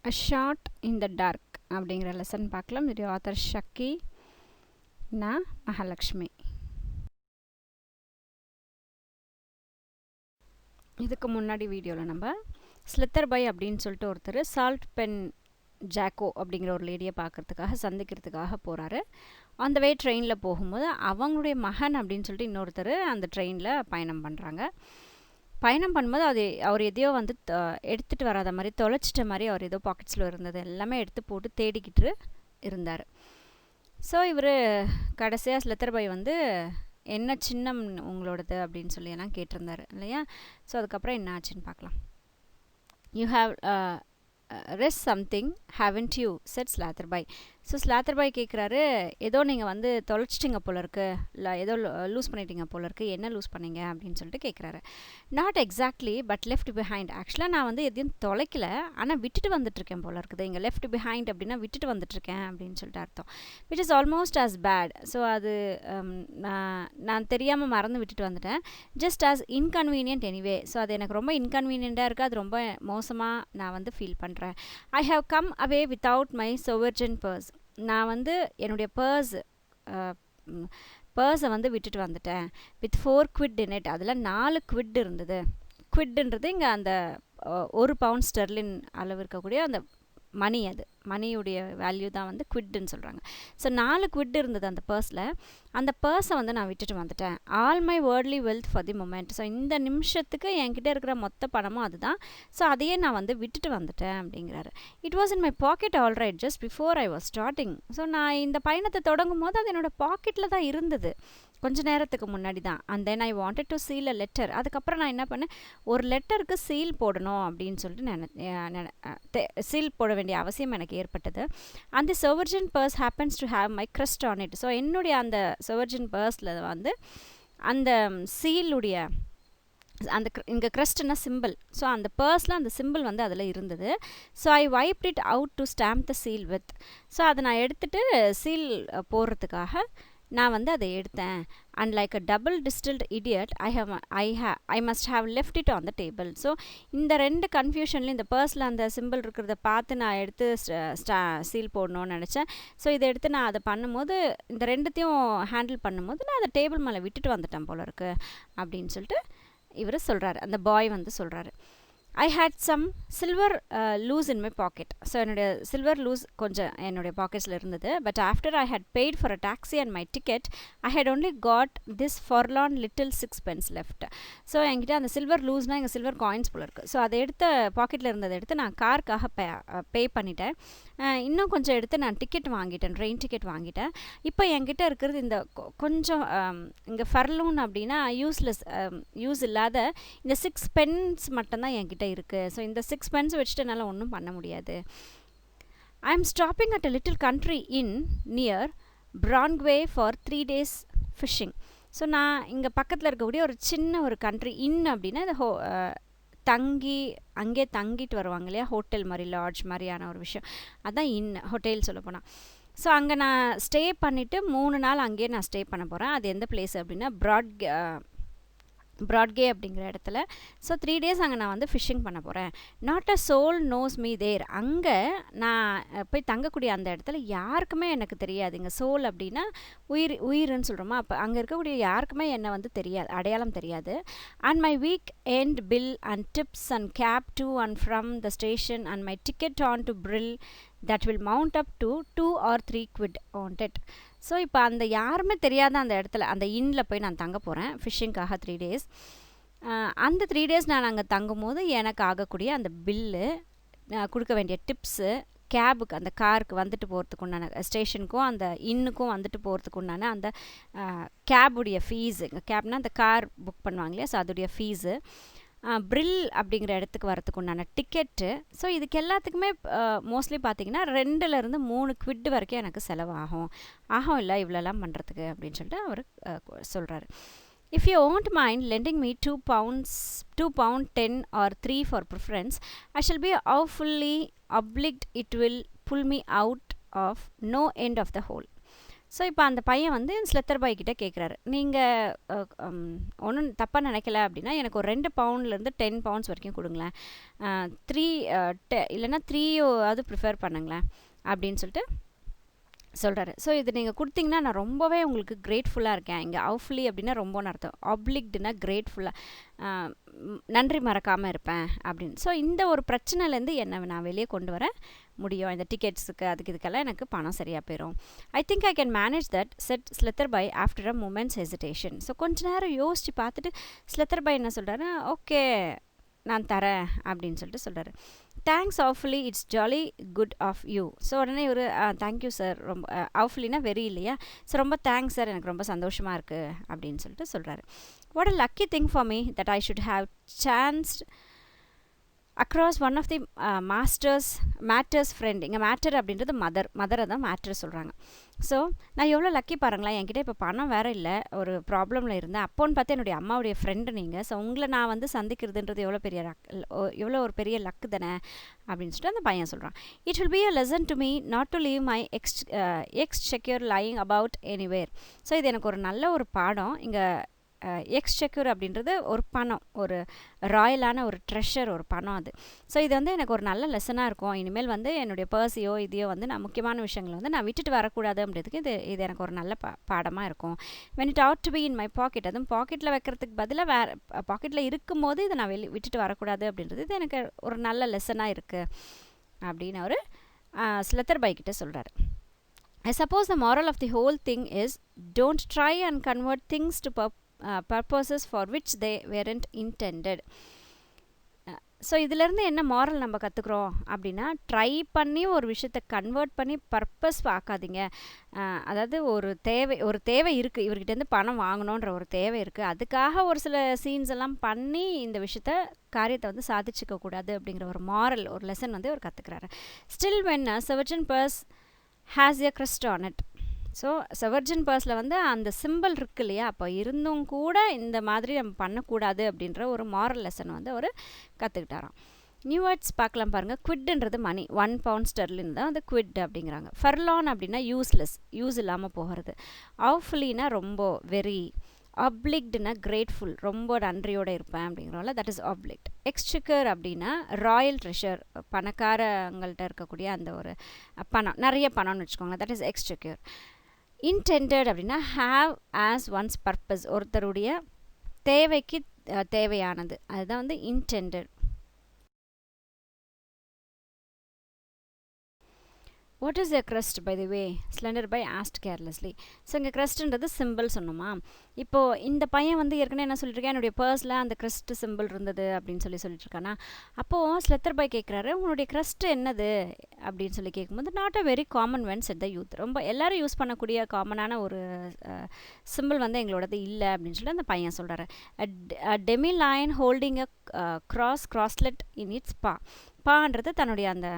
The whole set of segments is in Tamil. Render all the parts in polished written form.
A Shot in the Dark அப்படிங்கிற லெசன் பார்க்கலாம். இது ஆத்தர் ஷக்கி மகாலட்சுமி. இதுக்கு முன்னாடி வீடியோவில் நம்ம ஸ்லித்தர்பை அப்படின்னு சொல்லிட்டு ஒருத்தர் சால்ட் பென் ஜாக்கோ அப்படிங்கிற ஒரு லேடியை பார்க்குறதுக்காக சந்திக்கிறதுக்காக போகிறாரு. அந்த வே ட்ரெயினில் போகும்போது அவங்களுடைய மகன் அப்படின்னு சொல்லிட்டு இன்னொருத்தர் அந்த ட்ரெயினில் பயணம் பண்ணுறாங்க. பயணம் பண்ணும்போது அவர் எதையோ வந்து எடுத்துகிட்டு வராத மாதிரி தொலைச்சிட்ட மாதிரி அவர் ஏதோ பாக்கெட்ஸில் இருந்தது எல்லாமே எடுத்து போட்டு தேடிக்கிட்டு இருந்தார். ஸோ இவர் கடைசியாக ஸ்லெத்தர்பை வந்து என்ன சின்னம் உங்களோடது அப்படின்னு சொல்லி எல்லாம் கேட்டிருந்தார் இல்லையா. ஸோ அதுக்கப்புறம் என்ன ஆச்சுன்னு பார்க்கலாம். You have rest something haven't you said Slatherby. So Slatherby கேட்குறாரு, ஏதோ நீங்கள் வந்து தொலைச்சிட்டிங்க போல இருக்கு, இல்லை ஏதோ லூஸ் பண்ணிட்டீங்க போல இருக்கு, என்ன லூஸ் பண்ணீங்க அப்படின்னு சொல்லிட்டு கேட்குறாரு. Not exactly but left behind. ஆக்சுவலாக நான் வந்து எதையும் தொலைக்கல, ஆனால் விட்டுட்டு வந்துட்டுருக்கேன் போல இருக்குது. இங்கே லெஃப்ட் பிஹைண்ட் அப்படின்னா விட்டுட்டு வந்துட்டுருக்கேன் அப்படின்னு சொல்லிட்டு அர்த்தம். Which is almost as bad. So அது நான் தெரியாமல் மறந்து விட்டுட்டு வந்துட்டேன். Just as inconvenient anyway. So அது எனக்கு ரொம்ப இன்கன்வீனியண்ட்டாக இருக்குது, அது ரொம்ப மோசமாக நான் வந்து ஃபீல் பண்ணுறேன். I have come away without my sovereign purse. நான் வந்து என்னுடைய பர்ஸை வந்து விட்டுட்டு வந்துட்டேன். With 4 quid in it. அதில் 4 quid இருந்தது. குவிட்ன்றது இங்கே அந்த 1 பவுண்ட் ஸ்டெர்லின் அளவு இருக்கக்கூடிய அந்த மணி, அது மணியுடைய வேல்யூ தான் வந்து குவிட்னு சொல்கிறாங்க. ஸோ 4 quid இருந்தது அந்த பர்ஸில். அந்த பர்ஸை வந்து நான் விட்டுட்டு வந்துட்டேன். All my worldly wealth for the moment. So இந்த நிமிஷத்துக்கு என்கிட்ட இருக்கிற மொத்த பணமும் அதுதான். ஸோ அதையே நான் வந்து விட்டுட்டு வந்துட்டேன் அப்படிங்கிறாரு. It was in my packet all right just before I was starting. So நான் இந்த பயணத்தை தொடங்கும் போது அது என்னோடய பாக்கெட்டில் தான் இருந்தது, கொஞ்ச நேரத்துக்கு முன்னாடி தான். And then I wanted to seal a letter. அதுக்கப்புறம் நான் என்ன பண்ணேன், ஒரு லெட்டருக்கு சீல் போடணும் அப்படின்னு சொல்லிட்டு சீல் போட வேண்டிய அவசியம் எனக்கு ஏற்பட்டது. அந்த sovereign purse happens to have my crest on it. So என்னுடைய அந்த சொவர்ஜன் பர்ஸில் வந்து அந்த சீலுடைய அந்த இங்கே crestனா சிம்பிள். ஸோ அந்த பர்ஸில் அந்த சிம்பிள் வந்து அதில் இருந்தது. So I wiped it out to stamp the seal with. So அதை நான் எடுத்துகிட்டு சீல் போடுறதுக்காக நான் வந்து அதை எடுத்தேன். And like a double-distilled idiot I must have left it on the table. So இந்த 2 கன்ஃபியூஷன்லையும் இந்த பர்ஸில் அந்த சிம்பிள் இருக்கிறத பார்த்து நான் எடுத்து சீல் போடணும்னு நினச்சேன். ஸோ இதை எடுத்து நான் அதை பண்ணும்போது, இந்த 2த்தையும் ஹேண்டில் பண்ணும்போது நான் அதை டேபிள் மேலே விட்டுட்டு வந்துட்டேன் போல இருக்கு அப்படின்னு சொல்லிட்டு இவர் சொல்கிறாரு, அந்த பாய் வந்து சொல்கிறாரு. I had some silver loose in my pocket. So என்னுடைய சில்வர் லூஸ் கொஞ்சம் என்னுடைய பாக்கெட்ஸில் இருந்தது. But after I had paid for a taxi and my ticket I had only got this forlorn little 6 pence left. So என்கிட்ட அந்த சில்வர் லூஸ்னால் எங்கள் சில்வர் காயின்ஸ் போல இருக்குது. ஸோ அதை எடுத்து பாக்கெட்டில் இருந்ததை எடுத்து நான் காருக்காக பே பண்ணிட்டேன். இன்னும் கொஞ்சம் எடுத்து நான் டிக்கெட் வாங்கிட்டேன், ட்ரெயின் டிக்கெட் வாங்கிட்டேன். இப்போ என்கிட்ட இருக்கிறது இந்த கொஞ்சம் இங்கே ஃபர்லூன் அப்படின்னா யூஸ் இல்லாத இந்த 6 pence மட்டும்தான் என்கிட்ட இருக்குது. ஸோ இந்த 6 pence வச்சுட்டு என்னால் ஒன்றும் பண்ண முடியாது. I am stopping at a little country in near Brondquay for 3 days fishing. So நான் இங்கே பக்கத்தில் இருக்கக்கூடிய ஒரு சின்ன ஒரு கண்ட்ரி, இன் அப்படின்னா இந்த அங்கே தங்கிட்டு வருவாங்க இல்லையா, ஹோட்டல் மாதிரி, லாட்ஜ் மாதிரியான ஒரு விஷயம், அதுதான் இன் ஹோட்டல் சொல்ல போனால். ஸோ அங்கே நான் ஸ்டே பண்ணிவிட்டு 3 நாள் அங்கேயே நான் ஸ்டே பண்ண போகிறேன். அது எந்த பிளேஸ் அப்படின்னா Brondquay அப்படிங்கிற இடத்துல. ஸோ 3 days அங்கே நான் வந்து ஃபிஷ்ஷிங் பண்ண போகிறேன். Not a soul knows me there. அங்கே நான் போய் தங்கக்கூடிய அந்த இடத்துல யாருக்குமே எனக்கு தெரியாது. இங்கே சோல் அப்படின்னா உயிர்னு சொல்கிறோமா, அப்போ அங்கே இருக்கக்கூடிய யாருக்குமே என்னை வந்து தெரியாது, அடையாளம் தெரியாது. And my weekend bill and tips and cab to and from the station and my ticket on to Brill that will mount up to 2 or 3 quid on it. So இப்போ அந்த யாருமே தெரியாத அந்த இடத்துல, அந்த இன்னில் போய் நான் தங்க போகிறேன் ஃபிஷ்ஷிங்காக 3 days. அந்த 3 days நான் அங்கே தங்கும் போது எனக்கு ஆகக்கூடிய அந்த பில்லு, கொடுக்க வேண்டிய டிப்ஸு, கேபுக்கு அந்த காருக்கு வந்துட்டு போகிறதுக்கு உண்டான, ஸ்டேஷனுக்கும் அந்த இன்னுக்கும் வந்துட்டு போகிறதுக்கு உண்டான அந்த கேபுடைய ஃபீஸு, கேப்னால் அந்த கார் புக் பண்ணுவாங்க இல்லையா, ஸோ அதோடைய ஃபீஸு, Brill அப்படிங்கிற இடத்துக்கு வரத்துக்கு உண்டான டிக்கெட்டு. ஸோ இதுக்கு எல்லாத்துக்குமே மோஸ்ட்லி பார்த்தீங்கன்னா 2லேருந்து 3 quid வரைக்கும் எனக்கு செலவாகும். இல்லை இவ்வளோலாம் பண்ணுறதுக்கு அப்படின்னு சொல்லிட்டு அவர் சொல்கிறாரு. If you won't mind lending me 2 pound 10 or 3 for preference, I shall be awfully obliged. It will pull me out of no end of the hole. So இப்போ அந்த பையன் வந்து ஸ்லெத்தர்பாய் கிட்ட கேட்குறாரு, நீங்கள் ஒன்றும் தப்பாக நினைக்கல அப்படின்னா எனக்கு ஒரு 2 பவுண்ட்லேருந்து 10 பவுண்ட்ஸ் வரைக்கும் கொடுங்களேன், 3 இல்லைன்னா 3 அது ப்ரிஃபர் பண்ணுங்களேன் அப்படின்னு சொல்லிட்டு சொல்கிறாரு. ஸோ இது நீங்கள் கொடுத்தீங்கன்னா நான் ரொம்பவே உங்களுக்கு கிரேட்ஃபுல்லாக இருக்கேன். இங்கே அவுஃப்லி அப்படின்னா ரொம்பன்னு அர்த்தம், ஆப்ளிக்டுனா கிரேட்ஃபுல்லாக, நன்றி மறக்காமல் இருப்பேன் அப்படின்னு. ஸோ இந்த ஒரு பிரச்சனைலேருந்து என்னை நான் வெளியே கொண்டு வர முடியும். இந்த டிக்கெட்ஸுக்கு அதுக்கு இதுக்கெல்லாம் எனக்கு பணம் சரியாக போயிடும். I think I can manage that said Slatherby after a moment's hesitation. So கொஞ்ச நேரம் யோசித்து பார்த்துட்டு ஸ்லெத்தர்பாய் என்ன சொல்கிறாரு, ஓகே நான் தரேன் அப்படின்னு சொல்லிட்டு சொல்கிறாரு. Thanks awfully, it's jolly good of you. So உடனே ஒரு தேங்க்யூ சார், ரொம்ப ஆஃப்லினா வெரி இல்லையா, ஸோ ரொம்ப தேங்க்ஸ் சார், எனக்கு ரொம்ப சந்தோஷமாக இருக்குது அப்படின்னு சொல்லிட்டு சொல்கிறாரு. What a lucky thing for me that I should have chanced across one of the mother's friend. இங்கே மேட்டர் அப்படின்றது மதரை தான் மேட்டர் சொல்கிறாங்க. ஸோ நான் எவ்வளோ லக்கி பாருங்களேன், என்கிட்ட இப்போ பணம் வேறு இல்லை, ஒரு ப்ராப்ளமில் இருந்தேன், அப்போன்னு பார்த்து என்னுடைய அம்மாவுடைய ஃப்ரெண்டு நீங்கள், ஸோ உங்களை நான் வந்து சந்திக்கிறதுன்றது எவ்வளோ ஒரு பெரிய லக்கு தானே அப்படின்னு சொல்லிட்டு அந்த பையன் சொல்கிறான். It will be a lesson to me not to leave my exchequer lying about anywhere. So இது எனக்கு ஒரு நல்ல ஒரு பாடம். இங்கே எக்ஸ்செக்யூர் அப்படின்றது ஒரு பணம், ஒரு ராயலான ஒரு ட்ரெஷர், ஒரு பணம் அது. ஸோ இது வந்து எனக்கு ஒரு நல்ல லெசனாக இருக்கும். இனிமேல் வந்து என்னுடைய பர்ஸையோ இதையோ வந்து நான் முக்கியமான விஷயங்களை வந்து நான் விட்டுட்டு வரக்கூடாது அப்படின்றதுக்கு இது எனக்கு ஒரு நல்ல பாடமாக இருக்கும். when it ought to be in my pocket, அதுவும் பாக்கெட்டில் வைக்கிறதுக்கு பதிலாக வேறு பாக்கெட்டில் இருக்கும்போது இதை நான் விட்டுட்டு வரக்கூடாது அப்படின்றது இது எனக்கு ஒரு நல்ல லெசனாக இருக்குது அப்படின்னு அவர் ஸ்லெத்தர்பாய் கிட்ட சொல்கிறாரு. I suppose the moral of the whole thing is don't try and convert things to purposes for which they weren't intended. So இதிலேருந்து என்ன மாரல் நம்ம கற்றுக்குறோம் அப்படின்னா, ட்ரை பண்ணி ஒரு விஷயத்தை கன்வெர்ட் பண்ணி பர்பஸ் ஆக்காதீங்க. அதாவது ஒரு தேவை இருக்குது, இவர்கிட்டேருந்து பணம் வாங்கணுன்ற ஒரு தேவை இருக்குது, அதுக்காக ஒரு சில சீன்ஸ் எல்லாம் பண்ணி இந்த காரியத்தை வந்து சாதிச்சிக்க கூடாது அப்படிங்கிற ஒரு மாரல், ஒரு லெசன் வந்து அவர் கற்றுக்கிறாரு. Still when a surgeon purse has a crest on it. So sovereign பர்ஸில் வந்து அந்த சிம்பிள் இருக்கு இல்லையா, அப்போ இருந்தும் கூட இந்த மாதிரி நம்ம பண்ணக்கூடாது அப்படின்ற ஒரு மாரல் லெசன் வந்து அவர் கற்றுக்கிட்டாராம். நியூ வேர்ட்ஸ் பார்க்கலாம் பாருங்கள். குவிட்ன்றது மணி, 1 பவுண்ட் ஸ்டெர்லின் தான் அந்த குவிட் அப்படிங்கிறாங்க. ஃபர்லான் அப்படின்னா யூஸ்லெஸ், யூஸ் இல்லாமல் போகிறது. அவுஃப்லினா ரொம்ப வெரி, ஆப்ளிக்டுனா கிரேட்ஃபுல், ரொம்ப நன்றியோடு இருப்பேன் அப்படிங்கிறோம்ல, தட் இஸ் ஆப்ளிக்ட். எக்ஸ்செக்கர் அப்படின்னா ராயல் ட்ரெஷர், பணக்காரங்கள்ட்ட இருக்கக்கூடிய அந்த ஒரு பணம், நிறைய பணம்னு வச்சுக்கோங்களேன், தட் இஸ் எக்ஸ்செக்கர். இன்டெண்டட் அப்படின்னா ஹாவ் ஆஸ் ஒன்ஸ் பர்பஸ், ஒருத்தருடைய தேவைக்கு தேவையானது, அதுதான் வந்து intended. What is a crest by the way? Sletherby asked carelessly. So இங்கே crestன்றது சிம்பிள் சொன்னோமா. இப்போது இந்த பையன் வந்து ஏற்கனவே என்ன சொல்லிட்டுருக்கேன், என்னுடைய பர்ஸில் அந்த crest சிம்பிள் இருந்தது அப்படின்னு சொல்லிட்டு இருக்கானா. அப்போது Sletherby கேட்குறாரு, உன்னுடைய crest என்னது அப்படின்னு சொல்லி கேட்கும்போது, not a very common one set the youth. ரொம்ப எல்லோரும் யூஸ் பண்ணக்கூடிய காமனான ஒரு சிம்பிள் வந்து எங்களோடது இல்லை அப்படின்னு சொல்லி அந்த பையன் சொல்கிறாரு. Demi lion holding a crosslet in its பான்றது தன்னுடைய அந்த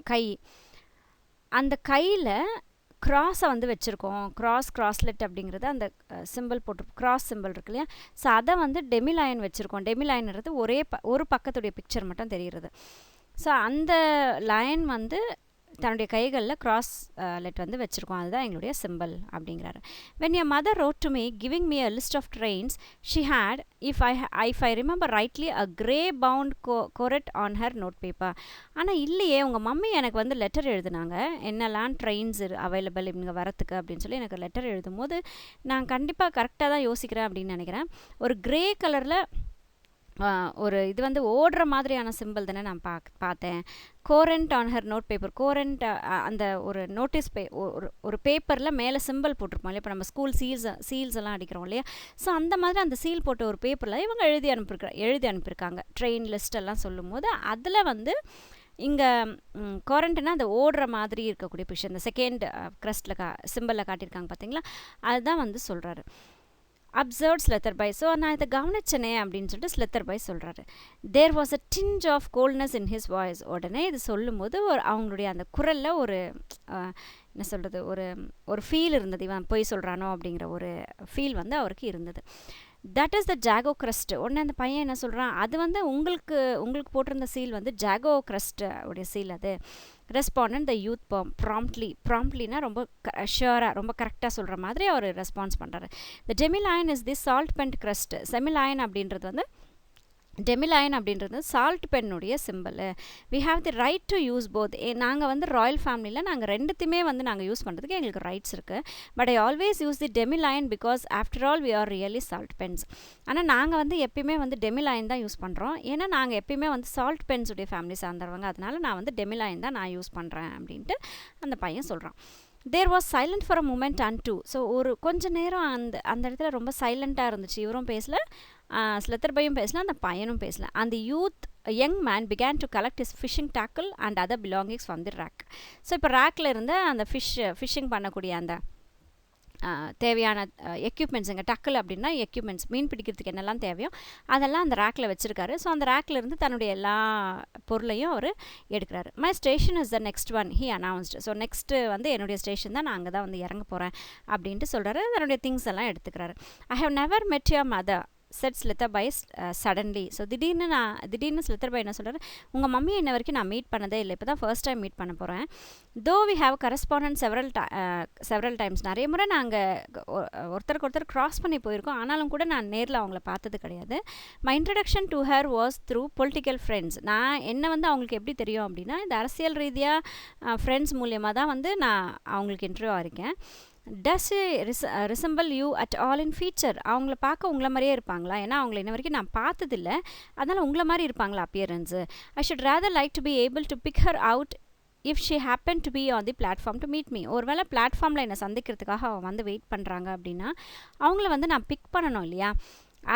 கை, அந்த கையில் கிராஸை வந்து வச்சுருக்கோம். கிராஸ்லெட் அப்படிங்கிறது அந்த சிம்பிள் கிராஸ் சிம்பிள் இருக்கு இல்லையா, ஸோ அதை வந்து டெமிலைன் வச்சுருக்கோம். டெமிலைன்றது ஒரு பக்கத்துடைய பிக்சர் மட்டும் தெரிகிறது. ஸோ அந்த லைன் வந்து தன்னுடைய கைகளில் லெட் வந்து வச்சுருக்கோம், அதுதான் எங்களுடைய சிம்பிள் அப்படிங்கிறாரு. when your mother wrote to me giving me a list of trains she had, if I remember rightly, a grey bound correct on her note paper. ஆனால் இல்லையே, உங்கள் மம்மி எனக்கு வந்து லெட்டர் எழுதுனாங்க, என்னெல்லாம் ட்ரெயின்ஸ் அவைலபிள் இவங்க வரத்துக்கு அப்படின்னு சொல்லி எனக்கு லெட்டர் எழுதும் போது நான் கண்டிப்பாக கரெக்டாக தான் யோசிக்கிறேன் அப்படின்னு நினைக்கிறேன். ஒரு க்ரே கலரில் ஒரு இது வந்து ஓடுற மாதிரியான சிம்பிள் தானே நான் பார்த்தேன். கோரண்ட் ஆன் ஹர் நோட் பேப்பர், கோரண்ட் அந்த ஒரு நோட்டீஸ் ஒரு பேப்பரில் மேலே சிம்பிள் போட்டிருப்போம் இல்லையா, இப்போ நம்ம ஸ்கூல் சீல்ஸ் எல்லாம் அடிக்கிறோம் இல்லையா, ஸோ அந்த மாதிரி அந்த சீல் போட்ட ஒரு பேப்பரில் இவங்க எழுதி அனுப்பியிருக்காங்க ட்ரெயின் லிஸ்ட் எல்லாம் சொல்லும் போது, அதில் வந்து இங்கே கோரண்ட்னா அந்த ஓடுற மாதிரி இருக்கக்கூடிய பிக்சர், இந்த செகண்ட் க்ரஸ்ட்டில் சிம்பிளில் காட்டியிருக்காங்க பார்த்தீங்களா, அதுதான் வந்து சொல்கிறாரு. Observe Sletherby. ஸோ நான் இதை கவனிச்சனே அப்படின்னு சொல்லிட்டு Sletherby சொல்கிறாரு. There was a tinge of coldness in his voice. உடனே இது சொல்லும்போது அவங்களுடைய அந்த குரலில் ஒரு என்ன சொல்கிறது, ஒரு ஃபீல் இருந்தது, இவன் போய் சொல்கிறானோ அப்படிங்கிற ஒரு ஃபீல் வந்து அவருக்கு இருந்தது. That is the Jaago crust. உடனே அந்த பையன் என்ன சொல்கிறான், அது வந்து உங்களுக்கு போட்டிருந்த சீல் வந்து ஜாகோ கிரஸ்ட் உடைய சீல் அது. ரெஸ்பாண்டன்ட் த யூத் ப்ராம்ப்ட்லினா ரொம்ப ஷியராக ரொம்ப கரெக்டாக சொல்கிற மாதிரி அவர் ரெஸ்பான்ஸ் பண்ணுறாரு. The demi lion is the Salt Pen crest. Semi lion அப்படின்றது வந்து டெமிலாயன் அப்படின்றது சால்ட் பென்னுடைய simple. We have the right to use both. நாங்கள் வந்து ராயல் ஃபேமிலியில் நாங்கள் ரெண்டுத்தையுமே வந்து நாங்கள் யூஸ் பண்ணுறதுக்கு எங்களுக்கு ரைட்ஸ் இருக்குது. But I always use the demi lion because after all we are really Salt Pens. ஆனால் நாங்கள் வந்து எப்பயுமே வந்து டெமிலாயன் தான் யூஸ் பண்ணுறோம். ஏன்னா நாங்கள் எப்பயுமே வந்து சால்ட் பென்ஸுடைய ஃபேமிலி சார்ந்தவங்க. அதனால நான் வந்து டெமிலாயன் தான் நான் யூஸ் பண்ணுறேன் அப்படின்ட்டு அந்த பையன் சொல்கிறான். There was silent for a moment and too. So ஒரு கொஞ்ச நேரம் அந்த இடத்துல ரொம்ப சைலண்ட்டாக இருந்துச்சு. இவரும் பேசல, ஸ்லெத்தர்பையும் பேசல, அந்த பையனும் பேசல. அந்த young man began to collect his fishing tackle and other belongings from the rack. So இப்போ ரேக்கில் இருந்த அந்த ஃபிஷ்ஷிங் பண்ணக்கூடிய அந்த தேவையான எக்யூப்மெண்ட்ஸ், எங்கள் டக்கல் அப்படின்னா எக்யூப்மெண்ட்ஸ், மீன் பிடிக்கிறதுக்கு என்னெல்லாம் தேவையோ அதெல்லாம் அந்த ரேக்கில் வச்சுருக்காரு. ஸோ அந்த ரேக்கில் இருந்து தன்னுடைய எல்லா பொருளையும் அவர் எடுக்கிறாரு. My station is the next one he announced. So next வந்து என்னுடைய ஸ்டேஷன் தான், நான் அங்கே தான் வந்து இறங்க போகிறேன் அப்படின்ட்டு சொல்கிறாரு. தன்னுடைய திங்ஸ் எல்லாம் எடுத்துக்கிறாரு. I have never met your mother said Slatherby suddenly. So திடீர்னு ஸ்லெத்தர்பை என்ன சொல்கிறாரு, உங்கள் மம்மியை இன்ன வரைக்கும் நான் மீட் பண்ணதே இல்லை, இப்போ தான் ஃபர்ஸ்ட் டைம் மீட் பண்ண போகிறேன். Though we have corresponded several times. நிறைய முறை நாங்கள் ஒருத்தருக்கு ஒருத்தர் க்ராஸ் பண்ணி போயிருக்கோம், ஆனாலும் கூட நான் நேரில் அவங்கள பார்த்தது கிடையாது. My introduction to her was through political friends. நான் என்ன வந்து அவங்களுக்கு எப்படி தெரியும் அப்படின்னா, இந்த அரசியல் ரீதியாக ஃப்ரெண்ட்ஸ் மூலியமாக தான் வந்து நான் அவங்களுக்கு இன்டர்வியூ ஆயிருக்கேன். Does resemble you at all in feature. அவங்கள பார்க்க உங்களை மாதிரியே இருப்பாங்களா? ஏன்னா அவங்கள இன்ன வரைக்கும் நான் பார்த்ததில்லை, அதனால் உங்களை மாதிரி இருப்பாங்களா appearance? I should rather like to be able to pick her out if she happen to be on the platform to meet me. ஒருவேளை பிளாட்ஃபார்மில் என்னை சந்திக்கிறதுக்காக அவன் வந்து வெயிட் பண்ணுறாங்க அப்படின்னா அவங்கள வந்து நான் பிக் பண்ணணும் இல்லையா?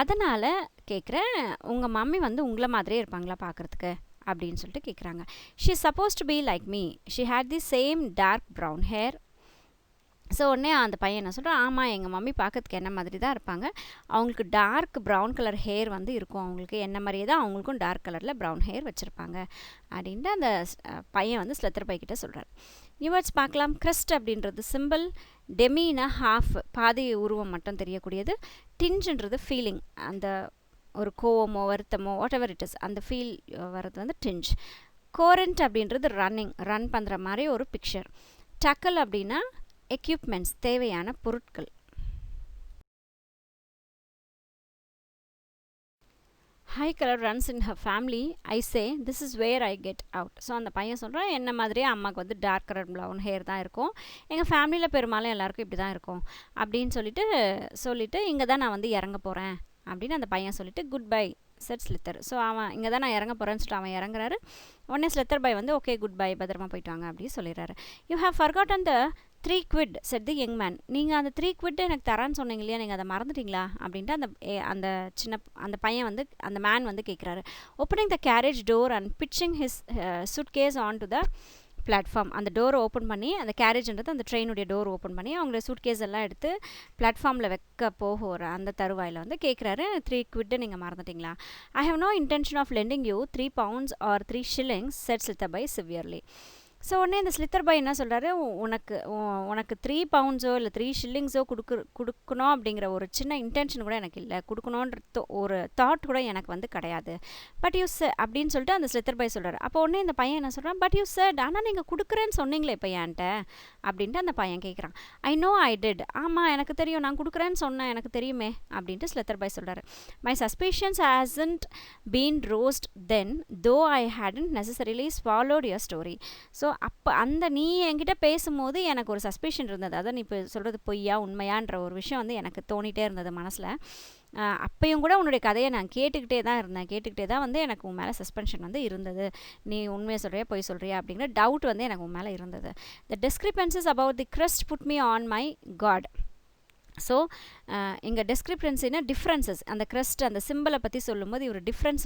அதனால் கேட்குறேன், உங்கள் மம்மி வந்து உங்களை மாதிரியே இருப்பாங்களா பார்க்குறதுக்கு அப்படின்னு சொல்லிட்டு கேட்குறாங்க. She suppose to be like me. She had the same dark brown hair. So உடனே அந்த பையன் என்ன சொல்கிறான், ஆமாம் எங்கள் மம்மி பார்க்கறதுக்கு என்ன மாதிரி தான் இருப்பாங்க, அவங்களுக்கு டார்க் ப்ரௌன் கலர் ஹேர் வந்து இருக்கும், அவங்களுக்கு என்ன மாதிரியே தான் அவங்களுக்கும் டார்க் கலரில் ப்ரௌன் ஹேர் வச்சுருப்பாங்க அப்படின்ட்டு அந்த பையன் வந்து ஸ்லெத்தர்பை கிட்ட சொல்கிறார். நியூவர்ட்ஸ் பார்க்கலாம். கிரஸ்ட் அப்படின்றது சிம்பிள், டெமினா ஹாஃப் பாதி உருவம் மட்டும் தெரியக்கூடியது, டிஞ்சுன்றது ஃபீலிங், அந்த ஒரு கோவமோ வருத்தமோ வாட் எவர் இட் இஸ் அந்த ஃபீல் வர்றது வந்து டிஞ்ச். கோரண்ட் அப்படின்றது ரன் பண்ணுற மாதிரி ஒரு பிக்சர். டக்கல் அப்படின்னா எக்யூப்மெண்ட்ஸ் தேவையான பொருட்கள். High colour runs in her family. I say this is where I get out. So அந்த பையன் சொல்கிறான், என்ன மாதிரியே அம்மாவுக்கு வந்து டார்க் கலர் ப்ரௌன் ஹேர் தான் இருக்கும், எங்கள் ஃபேமிலியில் பெரும்பாலும் எல்லாருக்கும் இப்படி தான் இருக்கும் அப்படின்னு சொல்லிட்டு இங்கே தான் நான் வந்து இறங்க போகிறேன் அப்படின்னு அந்த பையன் சொல்லிட்டு குட் பை செட் ஸ்லித்தர். ஸோ அவன் இங்கே தான் நான் இறங்க போகிறேன்னு சொல்லிட்டு அவன் இறங்குறாரு. உடனே ஸ்லெத்தர்பை வந்து ஓகே குட் பை, பத்திரமா போயிட்டு வாங்க அப்படின்னு சொல்லிடுறாரு. You have forgotten the 3 quid set the young man. நீங்கள் அந்த 3 quid எனக்கு தரான்னு சொன்னீங்க இல்லையா, நீங்கள் அதை மறந்துட்டீங்களா அப்படின்ட்டு அந்த பையன் வந்து அந்த மேன் வந்து கேட்குறாரு. Opening the carriage door and pitching his suitcase on to the platform. அந்த டோரை ஓப்பன் பண்ணி, அந்த கேரேஜ்ன்றது அந்த ட்ரெயினுடைய டோர் ஓப்பன் பண்ணி அவங்களோட சூட்கேஸ் எல்லாம் எடுத்து பிளாட்ஃபார்மில் வைக்க போகிற அந்த தருவாயில் வந்து கேட்குறாரு, 3 quid நீங்கள் மறந்துட்டீங்களா? I have no intention of lending you 3 pounds or 3 shillings said Slitherby severely. So உடனே இந்த ஸ்லித்தர்பை என்ன சொல்கிறாரு, உனக்கு 3 pounds இல்லை 3 shillings கொடுக்கணும் அப்படிங்கிற ஒரு சின்ன இன்டென்ஷன் கூட எனக்கு இல்லை, கொடுக்கணுன்ற ஒரு தாட் கூட எனக்கு வந்து கிடையாது. பட் யூ அப்படின்னு சொல்லிட்டு அந்த ஸ்லித்தர்பை சொல்கிறார். அப்போ உடனே இந்த பையன் என்ன சொல்கிறான், பட் யூ செட், ஆனால் நீங்கள் கொடுக்குறேன்னு சொன்னீங்களே இப்போ ஏன்ட்ட அப்படின்ட்டு அந்த பையன் கேட்குறான். I know I did. ஆமாம் எனக்கு தெரியும், நான் கொடுக்குறேன்னு சொன்னேன், எனக்கு தெரியுமே அப்படின்ட்டு ஸ்லித்தர்பை சொல்கிறாரு. My suspicions hasn't been roused then though I hadn't necessarily swallowed your story. So அப்போ நீ என்கிட்ட பேசும்போது எனக்கு ஒரு சஸ்பிஷன் இருந்தது, அதான் நீ இப்போ சொல்கிறது பொய்யா உண்மையான்ற ஒரு விஷயம் வந்து எனக்கு தோணிகிட்டே இருந்தது மனசில். அப்பையும் கூட உன்னுடைய கதையை நான் கேட்டுக்கிட்டே தான் வந்து எனக்கு உன் மேலே சஸ்பென்ஷன் வந்து இருந்தது, நீ உண்மையை சொல்கிறியா பொய் சொல்கிறியா அப்படிங்கிற டவுட் வந்து எனக்கு உன் மேலே இருந்தது. The discrepancies about the crest put me on my guard. So இங்கே டிஸ்கிரிப்டன்சினா டிஃப்ரென்சஸ், அந்த கிரஸ்ட் அந்த சிம்பிளை பற்றி சொல்லும்போது இவர் டிஃப்ரென்ஸ்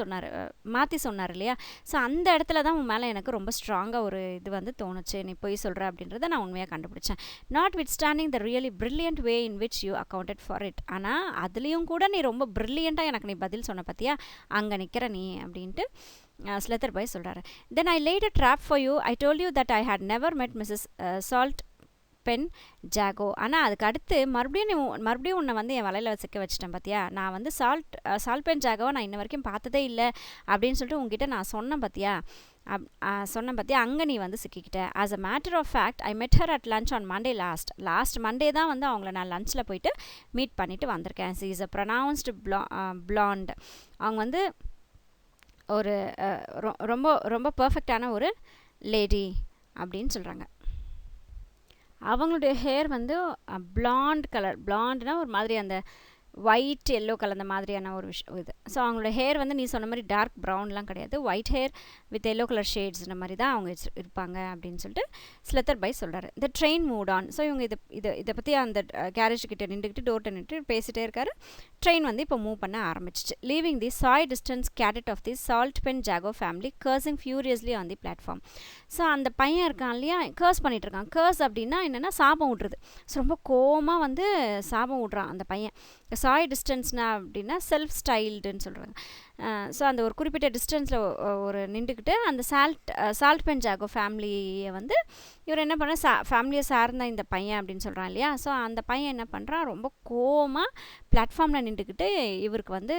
மாற்றி சொன்னார் இல்லையா? ஸோ அந்த இடத்துல தான் உன் மேலே எனக்கு ரொம்ப ஸ்ட்ராங்காக ஒரு இது வந்து தோணுச்சு, நீ பொய் சொல்கிற அப்படின்றத நான் உண்மையாக கண்டுபிடிச்சேன். Not with standing the really brilliant way in which you accounted for it. ஆனால் அதுலேயும் கூட நீ ரொம்ப பிரில்லியண்ட்டாக எனக்கு நீ பதில் சொன்ன பார்த்தியா, அங்கே நிற்கிற நீ அப்படின்ட்டு ஸ்லெத்தர்பை சொல்கிறாரு. Then I laid a trap for you. I told you that I had never met Mrs Salt Pen Jago. ஆனால் அதுக்கு அடுத்து மறுபடியும் உன்னை வந்து என் வலையில் சிக்க வச்சிட்டேன் பார்த்தியா, நான் வந்து சால்ட் பென் ஜாகோவை நான் இன்ன வரைக்கும் பார்த்ததே இல்லை அப்படின்னு சொல்லிட்டு உங்ககிட்ட நான் சொன்னேன் பார்த்தியா, அங்கே நீ வந்து சிக்கிக்கிட்ட. As a matter of fact I met her at lunch on Monday last Monday தான் வந்து அவங்கள நான் லஞ்சில் போயிட்டு மீட் பண்ணிவிட்டு வந்திருக்கேன். She is a pronounced blonde. அவங்க வந்து ஒரு ரொம்ப ரொம்ப பர்ஃபெக்டான ஒரு லேடி அப்படின்னு சொல்கிறாங்க. அவங்களுடைய ஹேர் வந்து பிளாண்ட் கலர், பிளாண்ட்னா ஒரு மாதிரி அந்த ஒயிட் எல்லோ கலந்த மாதிரியான ஒரு இது. ஸோ அவங்களோட ஹேர் வந்து நீ சொன்ன மாதிரி டார்க் ப்ரௌன்லாம் கிடையாது, white hair with yellow colour shades இந்த மாதிரி தான் அவங்க இருப்பாங்க அப்படின்னு சொல்லிட்டு ஸ்லெத்தர்பை சொல்கிறாரு. இந்த ட்ரெயின் மூட் ஆன். ஸோ இவங்க இதை பற்றி அந்த கேரேஜ் கிட்ட நின்றுக்கிட்டு டோர்ட்ட நின்று பேசிகிட்டே இருக்காரு. ட்ரெயின் வந்து இப்போ மூவ் பண்ண ஆரம்பிச்சிச்சு. Leaving the shy distance cadet of the Salt Pen Jago family cursing furiously on the platform. So அந்த பையன் இருக்கான் இல்லையா, கர்ஸ் பண்ணிகிட்டு இருக்கான். கர்ஸ் அப்படின்னா என்னென்னா சாபம் விட்றது. ஸோ ரொம்ப கோவமாக வந்து சாபம் விட்றான் அந்த பையன். சாய் டிஸ்டன்ஸ்னா அப்படின்னா செல்ஃப் ஸ்டைல்டுன்னு சொல்கிறாங்க. ஸோ அந்த ஒரு குறிப்பிட்ட டிஸ்டன்ஸில் ஒரு நின்றுக்கிட்டு அந்த சால்ட் பென் ஜாகோ ஃபேமிலியை வந்து இவர் என்ன பண்ண ஃபேமிலியை சார்ந்த இந்த பையன் அப்படின்னு சொல்கிறான் இல்லையா. ஸோ அந்த பையன் என்ன பண்ணுறான், ரொம்ப கோவமாக பிளாட்ஃபார்மில் நின்றுக்கிட்டு இவருக்கு வந்து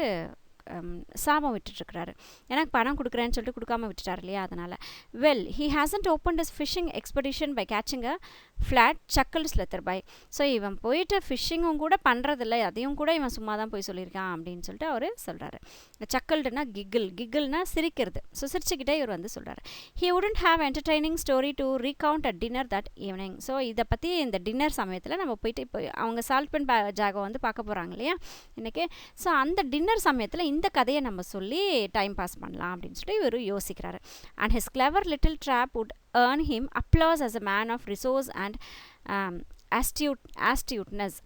சாபம் விட்டுட்டுருக்கிறாரு. எனக்கு பணம் கொடுக்குறேன்னு சொல்லிட்டு கொடுக்காம விட்டுட்டார் இல்லையா, அதனால். Well he hasn't opened his fishing expedition by catching a flat chuckled Slatherby. So இவன் போயிட்டு ஃபிஷ்ஷிங்கும் கூட பண்ணுறதில்ல, அதையும் கூட இவன் சும்மா தான் போய் சொல்லியிருக்கான் அப்படின்னு சொல்லிட்டு அவர் சொல்கிறாரு. சக்கல்டுனா கிகிள்னா சிரிக்கிறது. ஸோ சிரிச்சுக்கிட்டே இவர் வந்து சொல்கிறார். He wouldn't have entertaining story to recount at dinner that evening. So இதை பற்றி இந்த டின்னர் சமயத்தில் நம்ம போயிட்டு இப்போ அவங்க சால்ட் பென் ஜாகோ வந்து பார்க்க போகிறாங்க இல்லையா இன்றைக்கி. ஸோ அந்த டின்னர் சமயத்தில் இந்த கதையை நம்ம சொல்லி டைம் பாஸ் பண்ணலாம் அப்படின்னு சொல்லிட்டு இவர் யோசிக்கிறாரு. And his clever little drop would earn him applause as a man of resource and astuteness.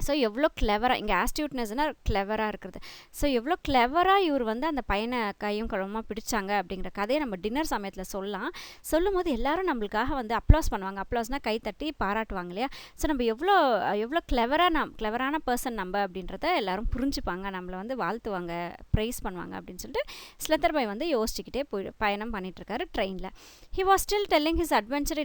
So எவ்வளோ கிளவராக, இங்கே ஆஸ்டியூட்னஸ்னால் கிளவராக இருக்கிறது. ஸோ எவ்வளோ கிளவராக இவர் வந்து அந்த பையனை கையும் களவுமாக பிடிச்சாங்க அப்படிங்கிற கதையை நம்ம டின்னர் சமயத்தில் சொல்லும் போது எல்லாரும் நம்மளுக்காக வந்து அப்ளாஸ் பண்ணுவாங்க. அப்ளாஸ்னால் கை தட்டி பாராட்டுவாங்க இல்லையா. ஸோ நம்ம எவ்வளோ கிளவரான பர்சன் நம்ம அப்படின்றத எல்லாரும் புரிஞ்சுப்பாங்க, நம்மளை வந்து வாழ்த்துவாங்க, ப்ரைஸ் பண்ணுவாங்க அப்படின்னு சொல்லிட்டு ஸ்லெத்தர்பை வந்து யோசிச்சுக்கிட்டே பயணம் பண்ணிகிட்ருக்காரு ட்ரெயினில். He was still telling his adventure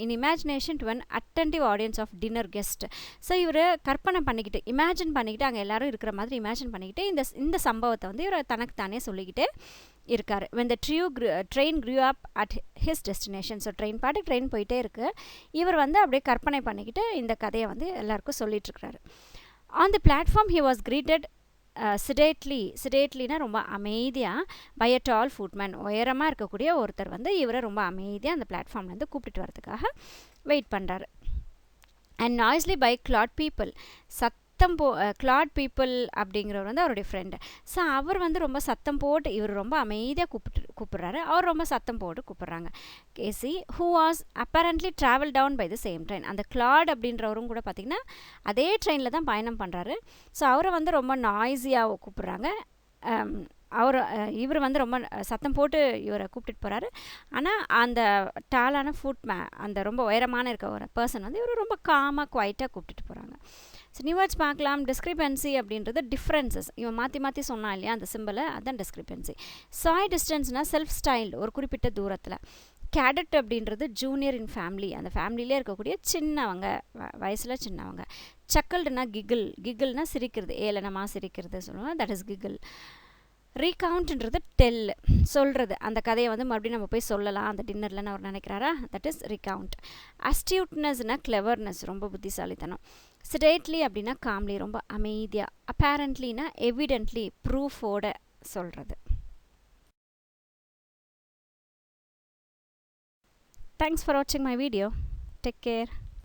in imagination to an attentive audience of dinner guest. So இவர் கற்பனை பண்ணிக்கிட்டு இமேஜின் பண்ணிக்கிட்டு அங்கே எல்லாரும் இருக்கிற மாதிரி இமேஜின் பண்ணிக்கிட்டு இந்த சம்பவத்தை வந்து இவர் தனக்கு தானே சொல்லிக்கிட்டே இருக்கார். when the train grew up at his destination. So train போயிட்டே இருக்கு. இவர் வந்து அப்படியே கற்பனை பண்ணிக்கிட்டு இந்த கதையை வந்து எல்லாருக்கும் சொல்லிட்டுருக்கிறாரு. On the platform he was greeted சிடேட்லினா ரொம்ப அமைதியாக பை அ டால் ஃபுட்மேன். உயரமாக இருக்கக்கூடிய ஒருத்தர் வந்து இவரை ரொம்ப அமைதியாக அந்த பிளாட்ஃபார்ம்லேருந்து கூப்பிட்டுட்டு வரதுக்காக வெயிட் பண்ணுறாரு. And noisily by Glad People. Glad People அப்படிங்கிறவர் வந்து அவருடைய ஃப்ரெண்டு. ஸோ அவர் வந்து ரொம்ப சத்தம் போட்டு, இவர் ரொம்ப அமைதியாக கூப்பிட்றாரு, அவர் ரொம்ப சத்தம் போட்டு கூப்பிட்றாங்க. Casey who was apparently travel down by the same train. அந்த கிளாட் அப்படின்றவரும் கூட பார்த்திங்கன்னா அதே ட்ரெயினில் தான் பயணம் பண்ணுறாரு. ஸோ அவரை வந்து ரொம்ப நாய்ஸியாக கூப்பிட்றாங்க. இவர் வந்து ரொம்ப சத்தம் போட்டு இவரை கூப்பிட்டுட்டு போகிறாரு. ஆனால் அந்த டாலான அந்த ரொம்ப உயரமான இருக்க ஒரு பர்சன் வந்து இவர் ரொம்ப காமாக குவைட்டாக கூப்பிட்டுட்டு போகிறாங்க. ஸோ நியூ வேர்ட்ஸ் பார்க்கலாம். டிஸ்கிரிபன்சி அப்படின்றது டிஃப்ரென்சஸ். இவன் மாற்றி சொன்னான் இல்லையா அந்த சிம்பிளை, அதுதான் டிஸ்கிரிபன்சி. சாய் டிஸ்டன்ஸ்னால் செல்ஃப் ஸ்டைல், ஒரு குறிப்பிட்ட தூரத்தில். கேடட் அப்படின்றது ஜூனியர் இன் ஃபேமிலி, அந்த ஃபேமிலியிலே இருக்கக்கூடிய சின்னவங்க, வயசில் சின்னவங்க. சக்கல்டுனா கிகிள்னா சிரிக்கிறது, ஏளனமாக சிரிக்கிறது சொல்லுவாங்க, தட் இஸ் கிகிள். ரீகவுண்ட்ன்றது சொல்கிறது, அந்த கதையை வந்து மறுபடியும் நம்ம போய் சொல்லலாம் அந்த டின்னரில்னு அவர் நினைக்கிறாரா, தட் இஸ் ரீகவுண்ட். அஸ்டியூட்னஸ்னா கிளவர்னஸ், ரொம்ப புத்திசாலித்தனம். சிடேட்லி அப்படின்னா காம்லி, ரொம்ப அமைதியாக. அப்பேரண்ட்லினா எவிடென்ட்லி, ப்ரூஃபோட சொல்கிறது. Thanks for watching my video. Take care.